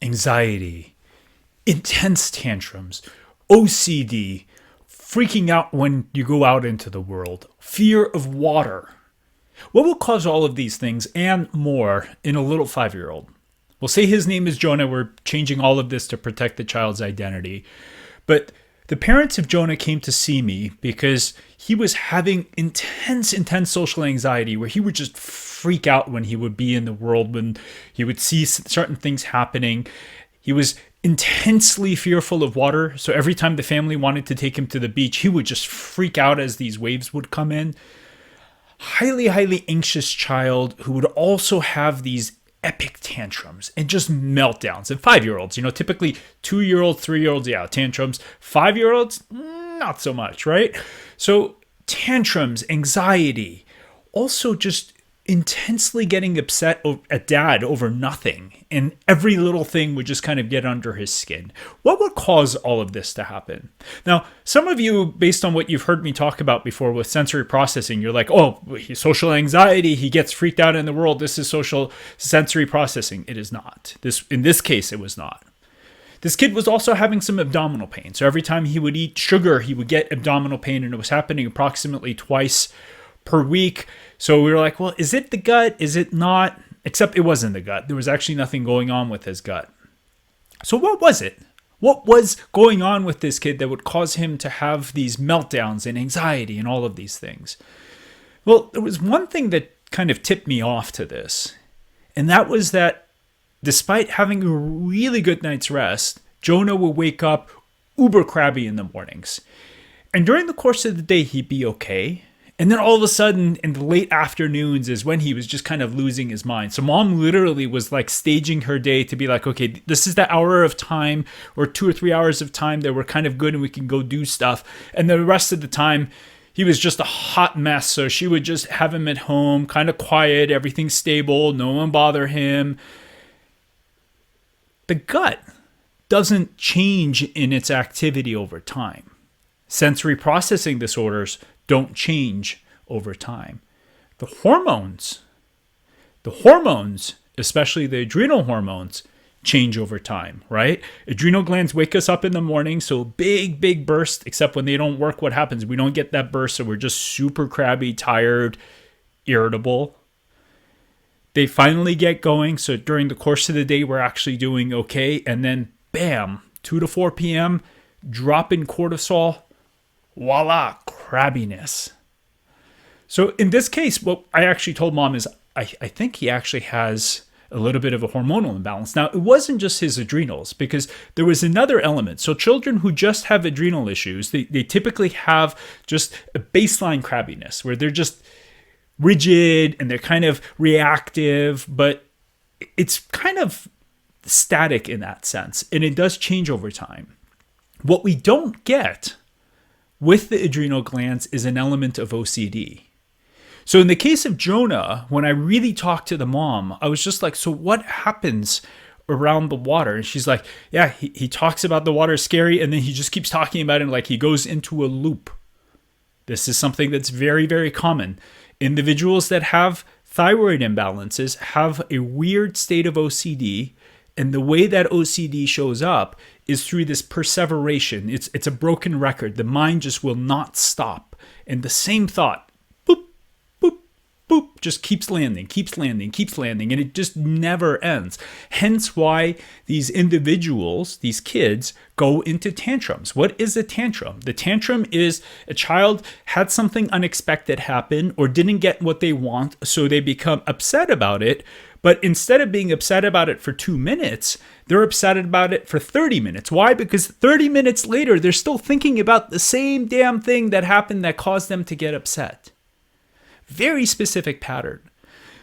anxiety, intense tantrums, OCD, freaking out when you go out into the world, fear of water. What will cause all of these things and more in a little 5-year-old? We'll say his name is Jonah. We're changing all of this to protect the child's identity. But the parents of Jonah came to see me because he was having intense social anxiety where he would just freak out when he would be in the world, when he would see certain things happening. He was intensely fearful of water. So every time the family wanted to take him to the beach, he would just freak out as these waves would come in. Highly anxious child who would also have these epic tantrums and just meltdowns. And 5-year-olds, typically 2-year-olds, 3-year-olds, yeah, tantrums. 5-year-olds, not so much, right? So tantrums, anxiety, also just intensely getting upset at dad over nothing. And every little thing would just kind of get under his skin. What would cause all of this to happen? Now, some of you, based on what you've heard me talk about before with sensory processing, you're like, oh, social anxiety, he gets freaked out in the world. This is social sensory processing. It is not. In this case, it was not. This kid was also having some abdominal pain. So every time he would eat sugar, he would get abdominal pain, and it was happening approximately twice per week. So we were like, well, is it the gut? Is it not? Except it wasn't the gut. There was actually nothing going on with his gut. So what was it? What was going on with this kid that would cause him to have these meltdowns and anxiety and all of these things? Well, there was one thing that kind of tipped me off to this. And that was that despite having a really good night's rest, Jonah would wake up uber crabby in the mornings. And during the course of the day, he'd be okay. And then all of a sudden, in the late afternoons is when he was just kind of losing his mind. So mom literally was like staging her day to be like, okay, this is the hour of time or 2 or 3 hours of time that we're kind of good and we can go do stuff. And the rest of the time, he was just a hot mess. So she would just have him at home, kind of quiet, everything stable, no one bother him. The gut doesn't change in its activity over time. Sensory processing disorders don't change over time. The hormones, especially the adrenal hormones, change over time, right? Adrenal glands wake us up in the morning, so big burst, except when they don't work, what happens? We don't get that burst, so we're just super crabby, tired, irritable. They finally get going, so during the course of the day, we're actually doing okay, and then bam, 2 to 4 p.m., drop in cortisol, voila, crabbiness. So in this case, what I actually told mom is I think he actually has a little bit of a hormonal imbalance. Now, it wasn't just his adrenals, because there was another element. So children who just have adrenal issues, they typically have just a baseline crabbiness where they're just rigid and they're kind of reactive, but it's kind of static in that sense. And it does change over time. What we don't get with the adrenal glands is an element of OCD. So in the case of Jonah, when I really talked to the mom, I was just like, so what happens around the water? And she's like, yeah, he talks about the water is scary, and then he just keeps talking about it like he goes into a loop. This is something that's very common. Individuals that have thyroid imbalances have a weird state of OCD, and the way that OCD shows up is through this perseveration. It's a broken record. The mind just will not stop. And the same thought, boop, boop, boop, just keeps landing. And it just never ends. Hence why these individuals, these kids, go into tantrums. What is a tantrum? The tantrum is a child had something unexpected happen or didn't get what they want, so they become upset about it. But instead of being upset about it for 2 minutes, they're upset about it for 30 minutes. Why? Because 30 minutes later, they're still thinking about the same damn thing that happened that caused them to get upset. Very specific pattern.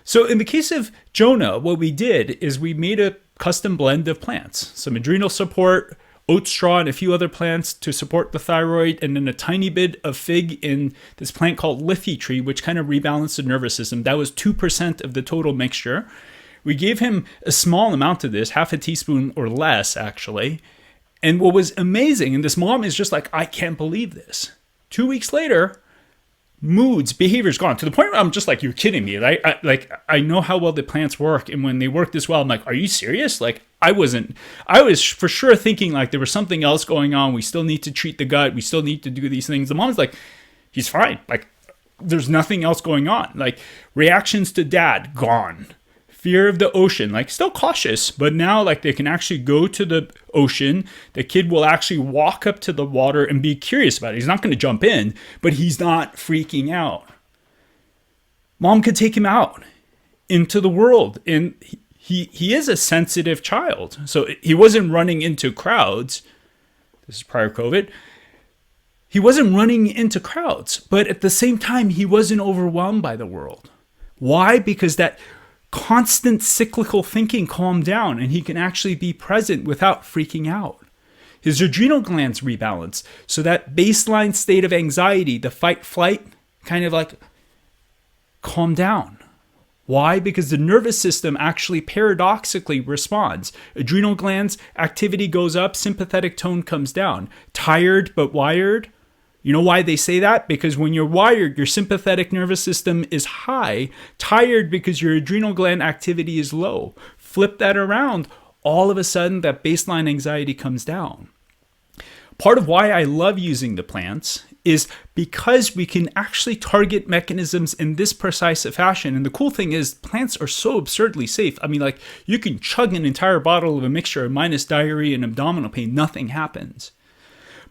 So in the case of Jonah, what we did is we made a custom blend of plants. Some adrenal support, oat straw, and a few other plants to support the thyroid, and then a tiny bit of fig in this plant called Liffey tree, which kind of rebalanced the nervous system. That was 2% of the total mixture. We gave him a small amount of this, half a teaspoon or less, actually. And what was amazing, and this mom is just like, I can't believe this. 2 weeks later, moods, behaviors gone, to the point where I'm just like, you're kidding me, right? I know how well the plants work, and when they work this well, I'm like, are you serious? Like, I was for sure thinking like there was something else going on. We still need to treat the gut. We still need to do these things. The mom's like, he's fine. Like, there's nothing else going on. Like, reactions to dad, gone. Fear of the ocean, like, still cautious, but now like they can actually go to the ocean. The kid will actually walk up to the water and be curious about it. He's not going to jump in, but he's not freaking out. Mom could take him out into the world, and he is a sensitive child. So he wasn't running into crowds. This is prior COVID. He wasn't running into crowds, but at the same time, he wasn't overwhelmed by the world. Why? Because that constant cyclical thinking calmed down, and he can actually be present without freaking out. His adrenal glands rebalance, so that baseline state of anxiety, the fight flight, kind of like calm down. Why? Because the nervous system actually paradoxically responds. Adrenal glands activity goes up, sympathetic tone comes down. Tired but wired. You know why they say that? Because when you're wired, your sympathetic nervous system is high. Tired because your adrenal gland activity is low. Flip that around, all of a sudden that baseline anxiety comes down. Part of why I love using the plants is because we can actually target mechanisms in this precise fashion. And the cool thing is plants are so absurdly safe. I mean, like, you can chug an entire bottle of a mixture minus diarrhea and abdominal pain, nothing happens.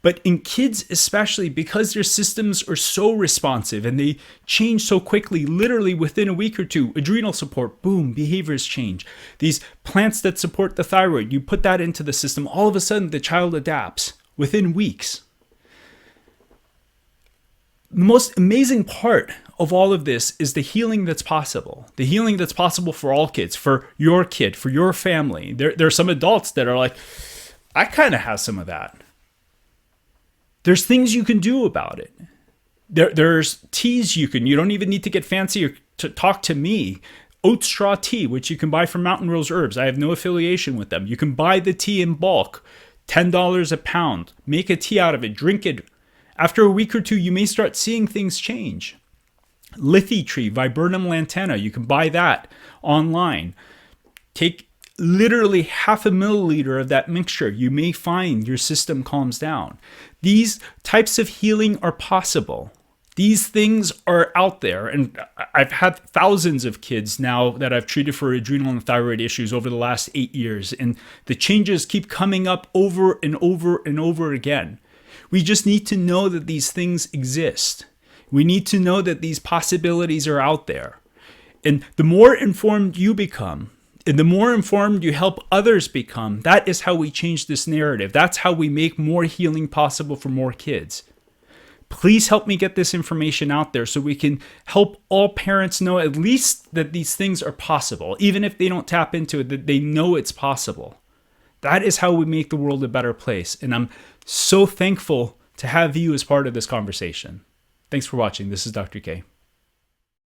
But in kids especially, because their systems are so responsive and they change so quickly, literally within a week or two, adrenal support, boom, behaviors change. These plants that support the thyroid, you put that into the system, all of a sudden the child adapts within weeks. The most amazing part of all of this is the healing that's possible. The healing that's possible for all kids, for your kid, for your family. There are some adults that are like, I kind of have some of that. There's things you can do about it. There's teas you don't even need to get fancy or to talk to me. Oat straw tea, which you can buy from Mountain Rose Herbs. I have no affiliation with them. You can buy the tea in bulk, $10 a pound. Make a tea out of it, drink it. After a week or two, you may start seeing things change. Lithi tree, Viburnum lantana, you can buy that online. Take literally 0.5 milliliter of that mixture. You may find your system calms down. These types of healing are possible. These things are out there. And I've had thousands of kids now that I've treated for adrenal and thyroid issues over the last 8 years. And the changes keep coming up over and over and over again. We just need to know that these things exist. We need to know that these possibilities are out there. And the more informed you become, and the more informed you help others become, that is how we change this narrative. That's how we make more healing possible for more kids. Please help me get this information out there so we can help all parents know at least that these things are possible. Even if they don't tap into it, that they know it's possible. That is how we make the world a better place. And I'm so thankful to have you as part of this conversation. Thanks for watching. This is Dr. K.